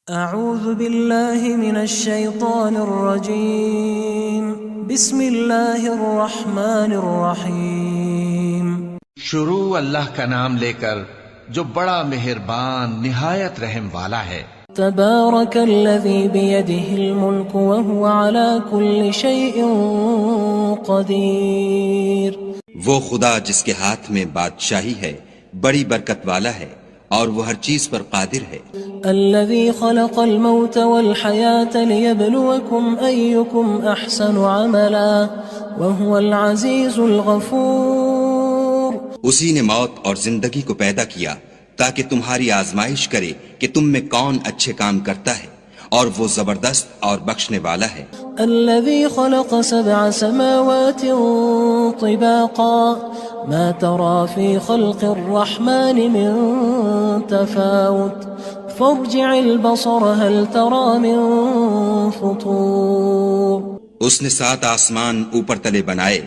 اعوذ باللہ من الشیطان الرجیم بسم اللہ الرحمن الرحیم۔ شروع اللہ کا نام لے کر جو بڑا مہربان نہایت رحم والا ہے۔ تبارک الذی بیدہ الملک وہو علی کل شیء قدیر۔ وہ خدا جس کے ہاتھ میں بادشاہی ہے بڑی برکت والا ہے اور وہ ہر چیز پر قادر ہے۔ الذي خلق الموت والحياة ليبلوكم أيكم أحسن عملا وهو العزيز الغفور۔ اسی نے موت اور زندگی کو پیدا کیا تاکہ تمہاری آزمائش کرے کہ تم میں کون اچھے کام کرتا ہے، اور وہ زبردست اور بخشنے والا ہے۔ الذي خلق 7 سماوات طباقا ما ترى في خلق الرحمن من تفاوت فارجع البصر هل ترى من فطور۔ اس نے 7 آسمان اوپر تلے بنائے،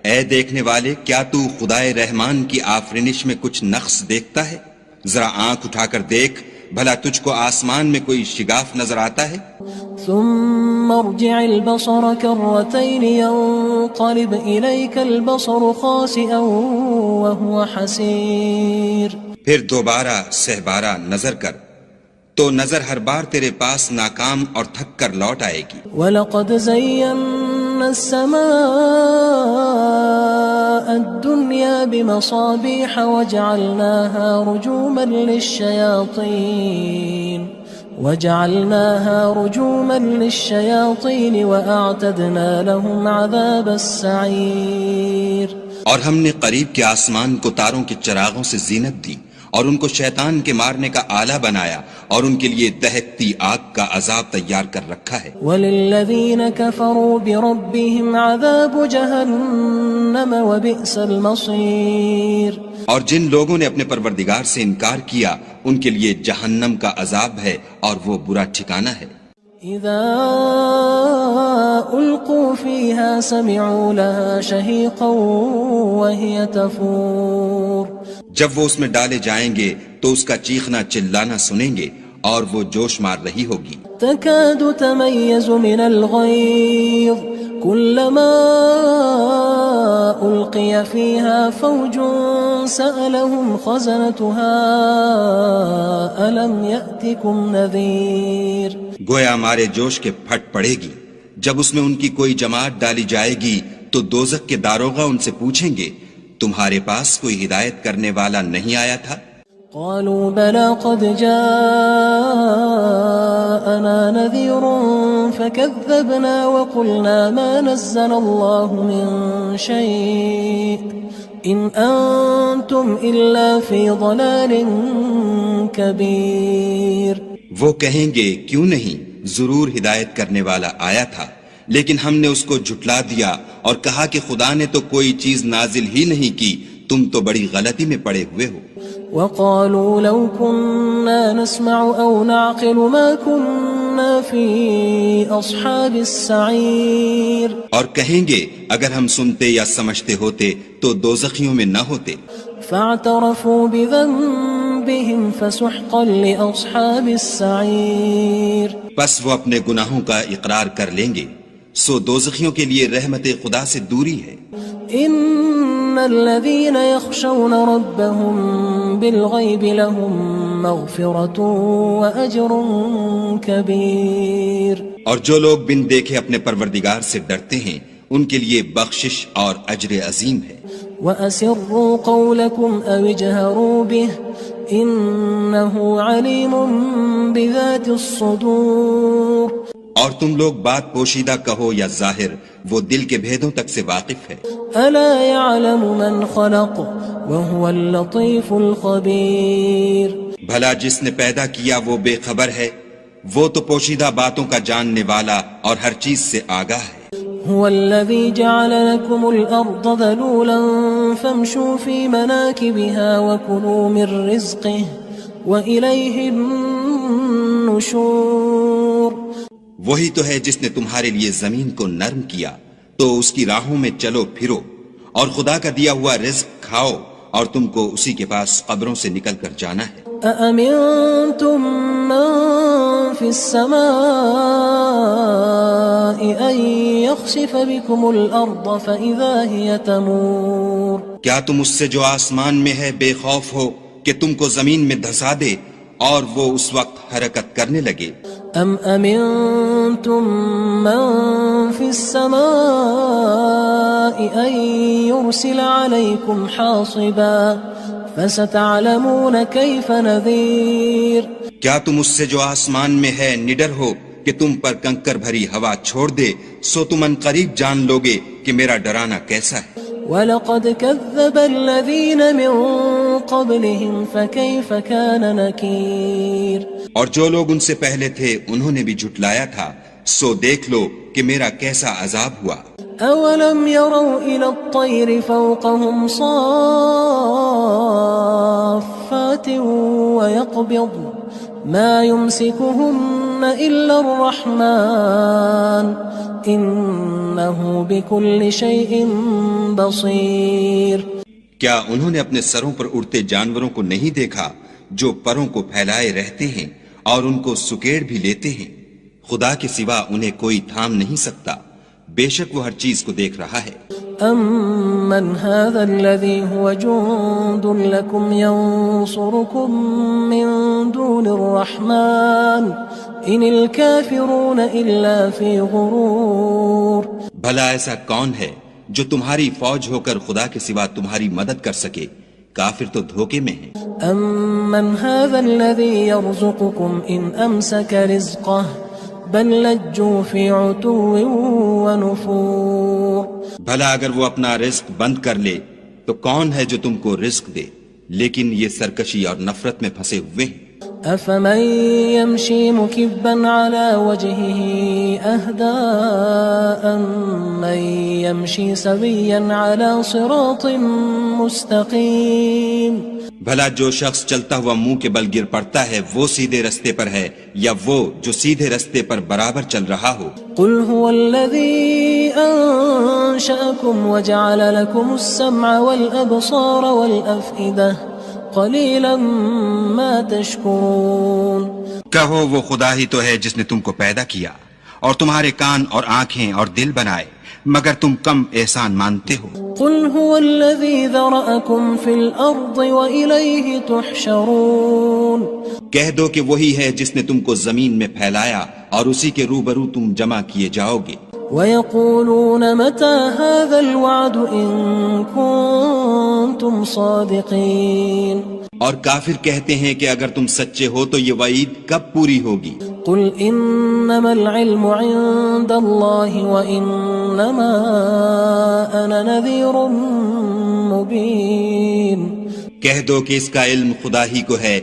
اے دیکھنے والے کیا تو خدائے رحمان کی آفرینش میں کچھ نقص دیکھتا ہے؟ ذرا آنکھ اٹھا کر دیکھ، بھلا تجھ کو آسمان میں کوئی شگاف نظر آتا ہے؟ ثم ارجع البصر كرتين ينقلب إليك البصر خاسئا وهو حسير۔ پھر دوبارہ سہبارہ نظر کر تو نظر ہر بار تیرے پاس ناکام اور تھک کر لوٹ آئے گی۔ وَلَقَدْ زَيَّنَّا السَّمَاءَ الدُّنْيَا بِمَصَابِيحَ وَجَعَلْنَاهَا رُجُومًا لِلشَّيَاطِينِ وَأَعْتَدْنَا لَهُمْ عَذَابَ السَّعِيرِ۔ اور ہم نے قریب کے آسمان کو تاروں کے چراغوں سے زینت دی اور ان کو شیطان کے مارنے کا آلہ بنایا، اور ان کے لیے دہکتی آگ کا عذاب تیار کر رکھا ہے۔ وَلِلَّذِينَ كَفَرُوا بِرَبِّهِمْ عَذَابُ جَهَنَّمَ وَبِئْسَ الْمَصِيرُ۔ اور جن لوگوں نے اپنے پروردگار سے انکار کیا ان کے لیے جہنم کا عذاب ہے اور وہ برا ٹھکانہ ہے۔ اذا القوا فيها سمعوا لها شهيقا وهي تفور۔ جب وہ اس میں ڈالے جائیں گے تو اس کا چیخنا چلانا سنیں گے اور وہ جوش مار رہی ہوگی۔ تكاد تميز من الغيظ كلما ألقي فيها فوج سألهم خزنتها ألم يأتكم نذير۔ گویا ہمارے جوش کے پھٹ پڑے گی جب اس میں ان کی کوئی جماعت ڈالی جائے گی تو دوزخ کے داروغہ ان سے پوچھیں گے تمہارے پاس کوئی ہدایت کرنے والا نہیں آیا تھا؟ قالوا بلى قد جاءنا نذير فكذبنا وقلنا ما نزل الله من شيء إن أنتم إلا في ضلال كبير۔ وہ کہیں گے کیوں نہیں، ضرور ہدایت کرنے والا آیا تھا، لیکن ہم نے اس کو جھٹلا دیا اور کہا کہ خدا نے تو کوئی چیز نازل ہی نہیں کی، تم تو بڑی غلطی میں پڑے ہوئے ہو۔ وقالوا لو كنا نسمع أو نعقل ما كنا في أصحاب السعير۔ اور کہیں گے اگر ہم سنتے یا سمجھتے ہوتے تو دوزخیوں میں نہ ہوتے۔ فاعترفوا بذنبهم فسحقا لأصحاب السعير۔ پس وہ اپنے گناہوں کا اقرار کر لیں گے، سو دوزخیوں کے لیے رحمت خدا سے دوری ہے۔ ان الذين يخشون ربهم بالغيب لهم مغفرة واجر كبير۔ اور جو لوگ بن دیکھے اپنے پروردگار سے ڈرتے ہیں ان کے لیے بخشش اور اجر عظیم ہے۔ وَأَسِرُّوا قَوْلَكُمْ أَوِ اجْهَرُوا بِهِ إِنَّهُ عَلِيمٌ بِذَاتِ الصُّدُورِ۔ اور تم لوگ بات پوشیدہ کہو یا ظاہر، وہ دل کے بھیدوں تک سے واقف ہے۔ أَلَا يَعْلَمُ مَنْ خَلَقَ وَهُوَ اللَّطِيفُ الْخَبِيرُ۔ بھلا جس نے پیدا کیا وہ بے خبر ہے، وہ تو پوشیدہ باتوں کا جاننے والا اور ہر چیز سے آگاہ ہے۔ هو الذي جعل لكم الأرض ذلولا فامشوا في مناكبها وكلوا من رزقه وإليه النشور۔ وہی تو ہے جس نے تمہارے لیے زمین کو نرم کیا تو اس کی راہوں میں چلو پھرو، اور خدا کا دیا ہوا رزق کھاؤ، اور تم کو اسی کے پاس قبروں سے نکل کر جانا ہے۔ أأمنتم من في السماء أن يخسف بكم الأرض فإذا هي تمور کیا تم اس سے جو آسمان میں ہے بے خوف ہو کہ تم کو زمین میں دھسا دے اور وہ اس وقت حرکت کرنے لگے؟ أم أمنتم من في السماء أن يرسل عليكم حاصبا فستعلمون كيف نذير کیا تم اس سے جو آسمان میں ہے نڈر ہو کہ تم پر کنکر بھری ہوا چھوڑ دے، سو تم ان قریب جان لوگے کہ میرا ڈرانا کیسا ہے۔ وَلَقَدْ كَذَّبَ الَّذِينَ مِن قَبْلِهِمْ فَكَيْفَ كَانَ نَكِيرٌ اور جو لوگ ان سے پہلے تھے انہوں نے بھی جھٹلایا تھا، سو دیکھ لو کہ میرا کیسا عذاب ہوا۔ أَوَلَمْ يَرَوْا إِلَى الطَّيْرِ فَوْقَهُمْ صَافَّاتٍ وَيَقْبِضْنَ مَا يُمْسِكُهُنَّ إِلَّا الرَّحْمَنُ إِنَّهُ بِكُلِّ شَيْءٍ بَصِيرٌ کیا انہوں نے اپنے سروں پر اڑتے جانوروں کو نہیں دیکھا جو پروں کو پھیلائے رہتے ہیں اور ان کو سکیڑ بھی لیتے ہیں؟ خدا کے سوا انہیں کوئی تھام نہیں سکتا، بے شک وہ ہر چیز کو دیکھ رہا ہے۔ أَمَّنْ هَذَا الَّذِي هُوَ جُندٌ لَكُمْ يَنصُرُكُم مِّن دُونِ الرَّحْمَنِ إِنِ الْكَافِرُونَ إِلَّا فِي غُرُورٍ بھلا ایسا کون ہے جو تمہاری فوج ہو کر خدا کے سوا تمہاری مدد کر سکے؟ کافر تو دھوکے میں ہیں۔ أَمَّنْ هَذَا الَّذِي يَرْزُقُكُمْ إِنْ أَمْسَكَ رِزْقَهُ بَلْ لَجُّوا فِي عُتُوٍّ وَنُفُورٍ بھلا اگر وہ اپنا رزق بند کر لے تو کون ہے جو تم کو رزق دے؟ لیکن یہ سرکشی اور نفرت میں پھنسے ہوئے ہیں۔ أَفَمَن يَمْشِي مُكِبًّا عَلَى وَجْهِهِ أَهْدَىٰ أَمَّن يَمْشِي سَوِيًّا عَلَى صِرَاطٍ مُّسْتَقِيمٍ بھلا جو شخص چلتا ہوا منہ کے بل گر پڑتا ہے وہ سیدھے رستے پر ہے یا وہ جو سیدھے رستے پر برابر چل رہا ہو؟ قُلْ هُوَ الَّذِي أَنشَأَكُمْ وَجَعَلَ لَكُمُ السَّمْعَ وَالْأَبْصَارَ وَالْأَفْئِدَةَ قَلِيلًا مَا تَشْكُرُونَ کہو وہ خدا ہی تو ہے جس نے تم کو پیدا کیا اور تمہارے کان اور آنکھیں اور دل بنائے، مگر تم کم احسان مانتے ہو۔ قُلْ هُوَ الَّذِي ذَرَأَكُمْ فِي الْأَرْضِ وَإِلَيْهِ تُحْشَرُونَ کہہ دو کہ وہی ہے جس نے تم کو زمین میں پھیلایا اور اسی کے روبرو تم جمع کیے جاؤ گے۔ وَيَقُولُونَ مَتَى هَذَا الْوَعْدُ إِن كُنتُمْ صَادِقِينَ اور کافر کہتے ہیں کہ اگر تم سچے ہو تو یہ وعید کب پوری ہوگی؟ قُلْ إِنَّمَا الْعِلْمُ عِندَ اللَّهِ وَإِنَّمَا أَنَا نَذِيرٌ مُبِينٌ کہہ دو کہ اس کا علم خدا ہی کو ہے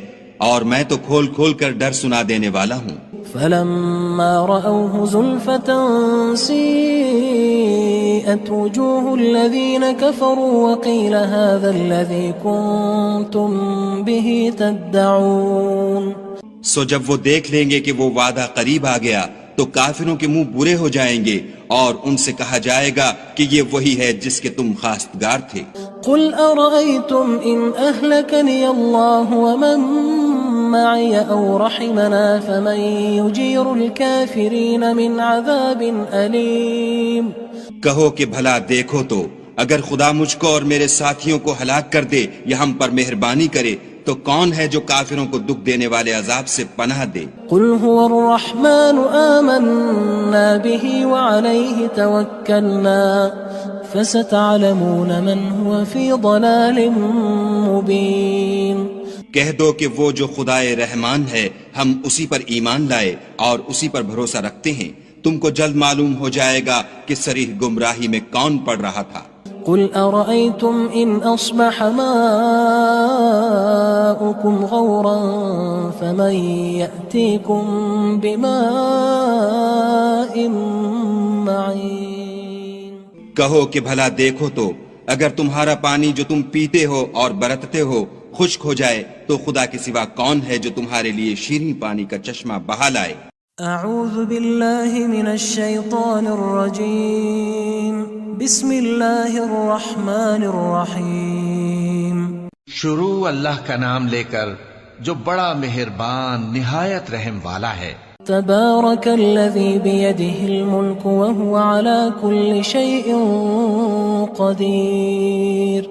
اور میں تو کھول کھول کر ڈر سنا دینے والا ہوں۔ فَلَمَّا رَأَوْهُ زُلْفَةً سِيئَتْ وُجُوهُ الَّذِينَ كَفَرُوا وَقِيلَ هَذَا الَّذِي كُنتُم بِهِ تَدَّعُونَ سو جب وہ دیکھ لیں گے کہ وہ وعدہ قریب آ گیا تو کافروں کے منہ برے ہو جائیں گے اور ان سے کہا جائے گا کہ یہ وہی ہے جس کے تم خواستگار تھے۔ قُلْ أَرَأَيْتُمْ إِنْ أَهْلَكَنِيَ اللَّهُ وَمَن مَّعِيَ أَوْ رَحِمَنَا فَمَن يُجِيرُ الْكَافِرِينَ مِنْ عَذَابٍ أَلِيمٍ کہو کہ بھلا دیکھو تو اگر خدا مجھ کو اور میرے ساتھیوں کو ہلاک کر دے یا ہم پر مہربانی کرے تو کون ہے جو کافروں کو دکھ دینے والے عذاب سے پناہ دے؟ قُلْ هُوَ الرَّحْمَنُ آمَنَّا بِهِ وَعَلَيْهِ تَوَكَّلْنَا فَسَتَعْلَمُونَ مَنْ هُوَ فِي ضَلَالٍ مُبِينٍ کہہ دو کہ وہ جو خدائے رحمان ہے ہم اسی پر ایمان لائے اور اسی پر بھروسہ رکھتے ہیں، تم کو جلد معلوم ہو جائے گا کہ صریح گمراہی میں کون پڑ رہا تھا۔ قُلْ أَرَأَيْتُمْ إِنْ أَصْبَحَ مَاؤُكُمْ غَوْرًا فَمَنْ يَأْتِيكُمْ بِمَاءٍ مَّعِينٍ کہو کہ بھلا دیکھو تو اگر تمہارا پانی جو تم پیتے ہو اور برتتے ہو خشک ہو جائے تو خدا کے سوا کون ہے جو تمہارے لیے شیریں پانی کا چشمہ بہا لائے؟ اعوذ باللہ من الشیطان الرجیم بسم اللہ الرحمن الرحیم شروع اللہ کا نام لے کر جو بڑا مہربان نہایت رحم والا ہے۔ تبارك الذي بيده الملك وهو على كل شيء قدير۔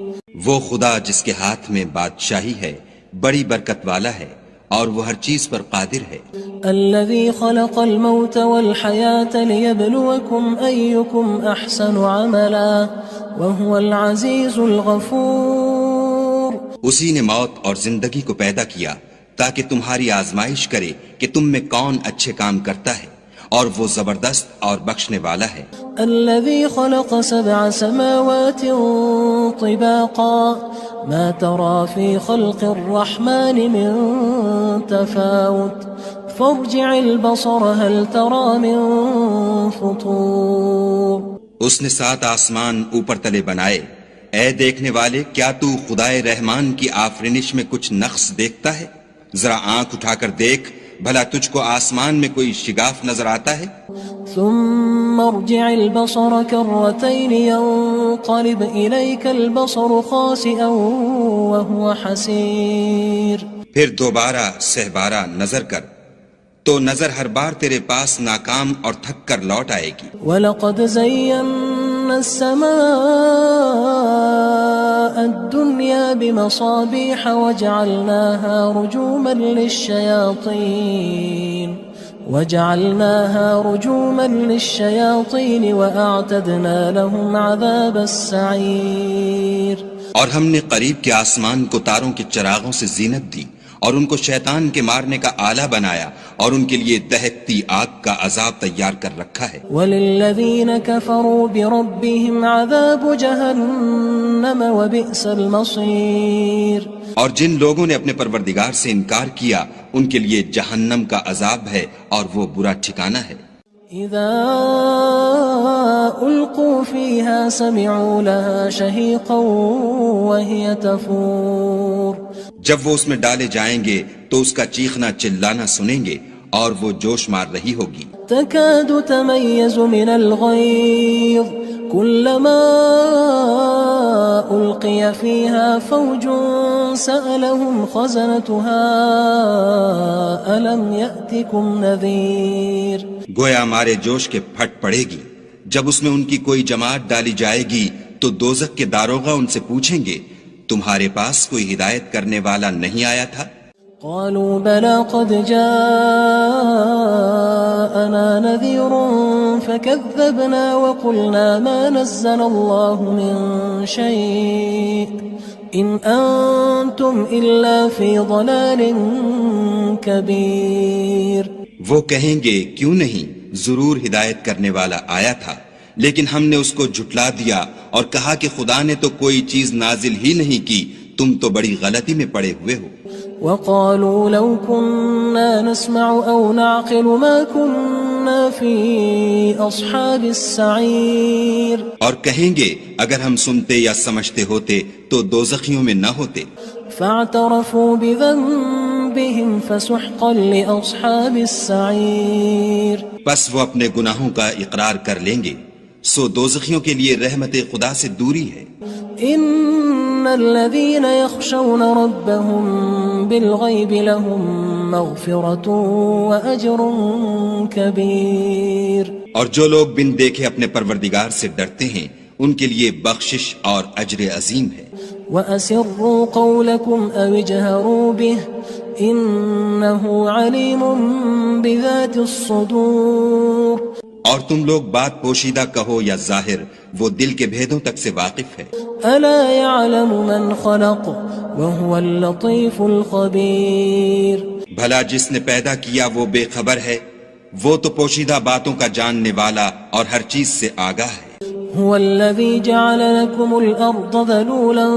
وہ خدا جس کے ہاتھ میں بادشاہی ہے بڑی برکت والا ہے اور وہ ہر چیز پر قادر ہے۔ الذي خلق الموت والحياة ليبلوكم أيكم أحسن عملا وهو العزيز الغفور۔ اسی نے موت اور زندگی کو پیدا کیا تاکہ تمہاری آزمائش کرے کہ تم میں کون اچھے کام کرتا ہے، اور وہ زبردست اور بخشنے والا ہے۔ الذي خلق 7 سماوات طباقا ما ترى في خلق الرحمن من تفاوت فارجع البصر هل ترى من فطور۔ اس نے 7 آسمان اوپر تلے بنائے، اے دیکھنے والے کیا تو خدائے رحمان کی آفرینش میں کچھ نقص دیکھتا ہے؟ ذرا آنکھ اٹھا کر دیکھ، بھلا تجھ کو آسمان میں کوئی شگاف نظر آتا ہے؟ ثم ارجع البصر كرتين ينقلب إليك البصر خاسئا وهو حسير۔ پھر دوبارہ سہبارہ نظر کر تو نظر ہر بار تیرے پاس ناکام اور تھک کر لوٹ آئے گی۔ وَلَقَدْ زَيَّنَّا السَّمَاءَ الدُّنْيَا بِمَصَابِيحَ وَجَعَلْنَاهَا رُجُومًا لِلشَّيَاطِينِ وَأَعْتَدْنَا لَهُمْ عَذَابَ السَّعِيرِ۔ اور ہم نے قریب کے آسمان کو تاروں کے چراغوں سے زینت دی اور ان کو شیطان کے مارنے کا آلہ بنایا، اور ان کے لیے دہکتی آگ کا عذاب تیار کر رکھا ہے۔ وَلِلَّذِينَ كَفَرُوا بِرَبِّهِمْ عَذَابُ جَهَنَّمَ وَبِئْسَ الْمَصِيرُ۔ اور جن لوگوں نے اپنے پروردگار سے انکار کیا ان کے لیے جہنم کا عذاب ہے اور وہ برا ٹھکانہ ہے۔ اذا القوا فيها سمعوا لها شهيقا وهي تفور۔ جب وہ اس میں ڈالے جائیں گے تو اس کا چیخنا چلانا سنیں گے اور وہ جوش مار رہی ہوگی۔ تكاد تميز من الغيظ كلما ألقي فيها فوج سألهم خزنتها ألم يأتكم نذير۔ گویا مارے جوش کے پھٹ پڑے گی جب اس میں ان کی کوئی جماعت ڈالی جائے گی تو دوزخ کے داروغہ ان سے پوچھیں گے تمہارے پاس کوئی ہدایت کرنے والا نہیں آیا تھا؟ قالوا بلى قد جاءنا نذير فكذبنا وقلنا ما نزل الله من شيء إن أنتم إلا في ضلال كبير۔ وہ کہیں گے کیوں نہیں، ضرور ہدایت کرنے والا آیا تھا، لیکن ہم نے اس کو جھٹلا دیا اور کہا کہ خدا نے تو کوئی چیز نازل ہی نہیں کی، تم تو بڑی غلطی میں پڑے ہوئے ہو۔ وقالوا لو كنا نسمع أو نعقل ما كنا في أصحاب السعير۔ اور کہیں گے اگر ہم سنتے یا سمجھتے ہوتے تو دوزخیوں میں نہ ہوتے۔ فاعترفوا بذنبهم فسحقا لأصحاب السعير۔ پس وہ اپنے گناہوں کا اقرار کر لیں گے، سو دوزخیوں کے لیے رحمت خدا سے دوری ہے۔ ان الذين يخشون ربهم بالغيب لهم مغفرة واجر كبير۔ اور جو لوگ بن دیکھے اپنے پروردگار سے ڈرتے ہیں ان کے لیے بخشش اور اجر عظیم ہے۔ واسروا قولكم او اجهروا به انه عليم بذات الصدور۔ اور تم لوگ بات پوشیدہ کہو یا ظاہر، وہ دل کے بھیدوں تک سے واقف ہے۔ الا يعلم من خلق وهو اللطيف الخبير۔ بھلا جس نے پیدا کیا وہ بے خبر ہے، وہ تو پوشیدہ باتوں کا جاننے والا اور ہر چیز سے آگاہ ہے۔ هو الذي جعل لكم الأرض ذلولا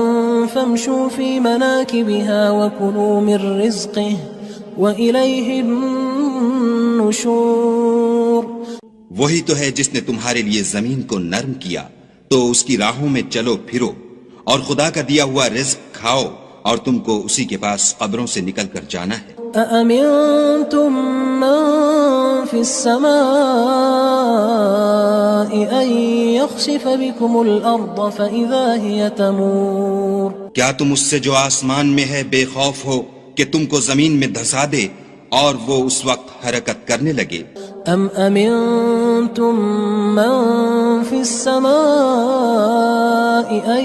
فامشوا في مناكبها وكلوا من رزقه وإليه النشور۔ وہی تو ہے جس نے تمہارے لیے زمین کو نرم کیا تو اس کی راہوں میں چلو پھرو اور خدا کا دیا ہوا رزق کھاؤ اور تم کو اسی کے پاس قبروں سے نکل کر جانا ہے۔ أأمنتم من في السماء أن يخسف بكم الأرض فإذا هي تمور۔ کیا تم اس سے جو آسمان میں ہے بے خوف ہو کہ تم کو زمین میں دھسا دے اور وہ اس وقت حرکت کرنے لگے. ام امنتم من في السماء ان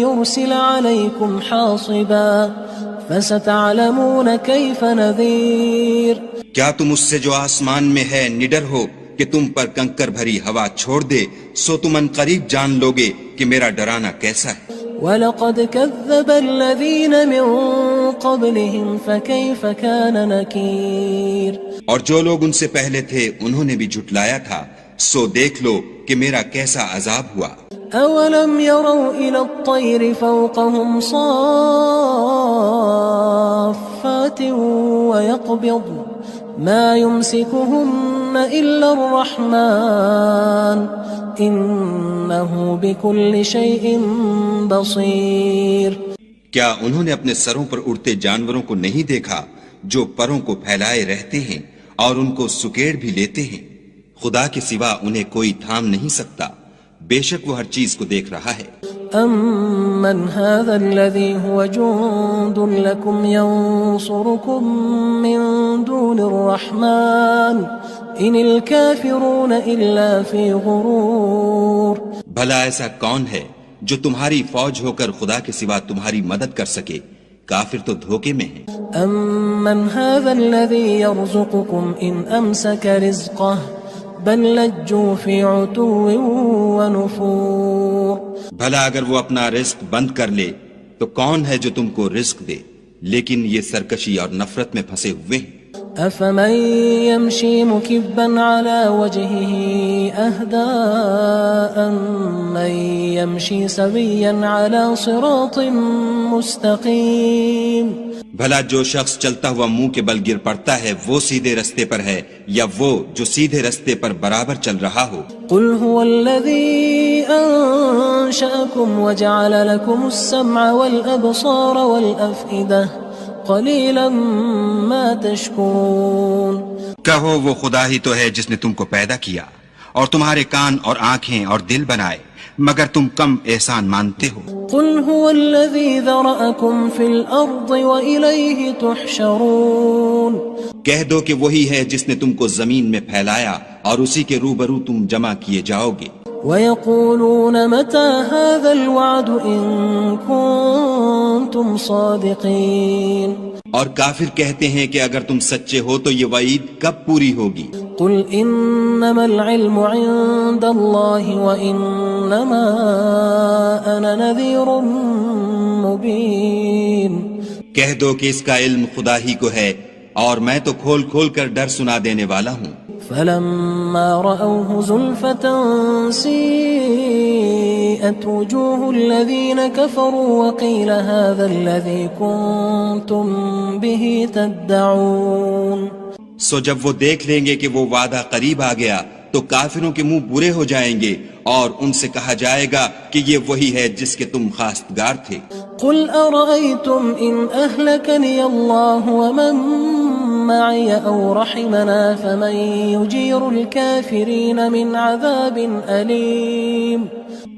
يرسل عليكم حاصبا فستعلمون كيف نذير. کیا تم اس سے جو آسمان میں ہے نڈر ہو کہ تم پر کنکر بھری ہوا چھوڑ دے؟ سو تم ان قریب جان لوگے کہ میرا ڈرانا کیسا ہے. وَلَقَدْ كَذَّبَ الَّذِينَ مِن قَبْلِهِمْ فَكَيْفَ كَانَ نَكِيرٌ. اور جو لوگ ان سے پہلے تھے انہوں نے بھی جھٹلایا تھا، سو دیکھ لو کہ میرا کیسا عذاب ہوا. أَوَلَمْ يَرَوْا إِلَى الطَّيْرِ فَوْقَهُمْ صَافَّاتٍ وَيَقْبِضْنَ مَا يُمْسِكُهُنَّ إِلَّا الرَّحْمَنُ إِنَّهُ بِكُلِّ شَيْءٍ بَصِيرٌ. کیا انہوں نے اپنے سروں پر اڑتے جانوروں کو نہیں دیکھا جو پروں کو پھیلائے رہتے ہیں اور ان کو سکیڑ بھی لیتے ہیں؟ خدا کے سوا انہیں کوئی تھام نہیں سکتا، بے شک وہ ہر چیز کو دیکھ رہا ہے. أَمَّنْ هَذَا الَّذِي هُوَ جُندٌ لَكُمْ يَنصُرُكُم مِّن دُونِ الرَّحْمَنِ إِنِ الْكَافِرُونَ إِلَّا فِي غُرُورٍ. بھلا ایسا کون ہے جو تمہاری فوج ہو کر خدا کے سوا تمہاری مدد کر سکے؟ کافر تو دھوکے میں ہیں. أَمَّنْ هَذَا الَّذِي يَرْزُقُكُمْ إِنْ أَمْسَكَ رِزْقَهُ بَلْ لَجُّوا فِي عُتُوٍّ وَنُفُورٍ. بھلا اگر وہ اپنا رزق بند کر لے تو کون ہے جو تم کو رزق دے؟ لیکن یہ سرکشی اور نفرت میں پھنسے ہوئے ہیں. أَفَمَن يَمْشِي مُكِبًّا عَلَى وَجْهِهِ أَهْدَىٰ أَمَّن يَمْشِي سَوِيًّا عَلَى صِرَاطٍ مُّسْتَقِيمٍ. بھلا جو شخص چلتا ہوا منہ کے بل گر پڑتا ہے وہ سیدھے رستے پر ہے یا وہ جو سیدھے رستے پر برابر چل رہا ہو؟ قُلْ هُوَ الَّذِي أَنشَأَكُمْ وَجَعَلَ لَكُمُ السَّمْعَ وَالْأَبْصَارَ وَالْأَفْئِدَةَ قَلِيلًا مَا تَشْكُرُونَ. کہو وہ خدا ہی تو ہے جس نے تم کو پیدا کیا اور تمہارے کان اور آنکھیں اور دل بنائے، مگر تم کم احسان مانتے ہو. قُلْ هُوَ الَّذِي ذَرَأَكُمْ فِي الْأَرْضِ وَإِلَيْهِ تُحْشَرُونَ. کہہ دو کہ وہی ہے جس نے تم کو زمین میں پھیلایا اور اسی کے روبرو تم جمع کیے جاؤ گے. وَيَقُولُونَ مَتَى هَذَا الْوَعْدُ إِن كُنتُمْ صَادِقِينَ. اور کافر کہتے ہیں کہ اگر تم سچے ہو تو یہ وعید کب پوری ہوگی؟ قُلْ إِنَّمَا الْعِلْمُ عِندَ اللَّهِ وَإِنَّمَا أَنَا نَذِيرٌ مُّبِينٌ. کہہ دو کہ اس کا علم خدا ہی کو ہے اور میں تو کھول کھول کر ڈر سنا دینے والا ہوں. فَلَمَّا رَأَوْهُ زُلْفَةً سِيئَتْ وُجُوهُ الَّذِينَ كَفَرُوا وَقِيلَ هَذَا الَّذِي كُنتُم بِهِ تَدَّعُونَ. سو جب وہ دیکھ لیں گے کہ وہ وعدہ قریب آ گیا تو کافروں کے منہ برے ہو جائیں گے اور ان سے کہا جائے گا کہ یہ وہی ہے جس کے تم خواستگار تھے. قُلْ أَرَأَيْتُمْ إِنْ أَهْلَكَنِيَ اللَّهُ وَمَن مَّعِيَ أَوْ رَحِمَنَا فَمَن يُجِيرُ الْكَافِرِينَ مِنْ عَذَابٍ أَلِيمٍ.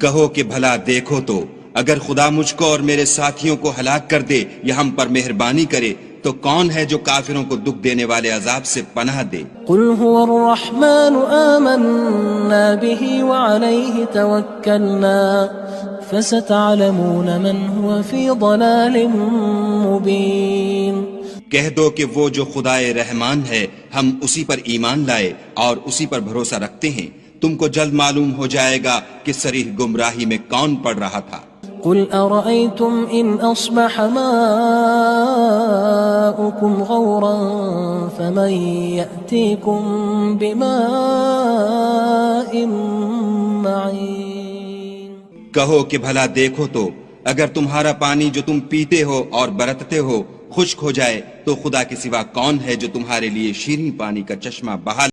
کہو کہ بھلا دیکھو تو اگر خدا مجھ کو اور میرے ساتھیوں کو ہلاک کر دے یا ہم پر مہربانی کرے تو کون ہے جو کافروں کو دکھ دینے والے عذاب سے پناہ دے؟ قُلْ هُوَ الرَّحْمَنُ آمَنَّا بِهِ وَعَلَيْهِ تَوَكَّلْنَا فَسَتَعْلَمُونَ مَنْ هُوَ فِي ضَلَالٍ مُّبِينٍ. کہہ دو کہ وہ جو خدائے رحمان ہے ہم اسی پر ایمان لائے اور اسی پر بھروسہ رکھتے ہیں، تم کو جلد معلوم ہو جائے گا کہ صریح گمراہی میں کون پڑ رہا تھا. قُلْ أَرَأَيْتُمْ إِنْ أَصْبَحَ مَاؤُكُمْ غَوْرًا فَمَن يَأْتِيكُم بِمَاءٍ مَّعِينٍ. کہو کہ بھلا دیکھو تو اگر تمہارا پانی جو تم پیتے ہو اور برتتے ہو خشک ہو جائے تو خدا کے سوا کون ہے جو تمہارے لیے شیریں پانی کا چشمہ بہا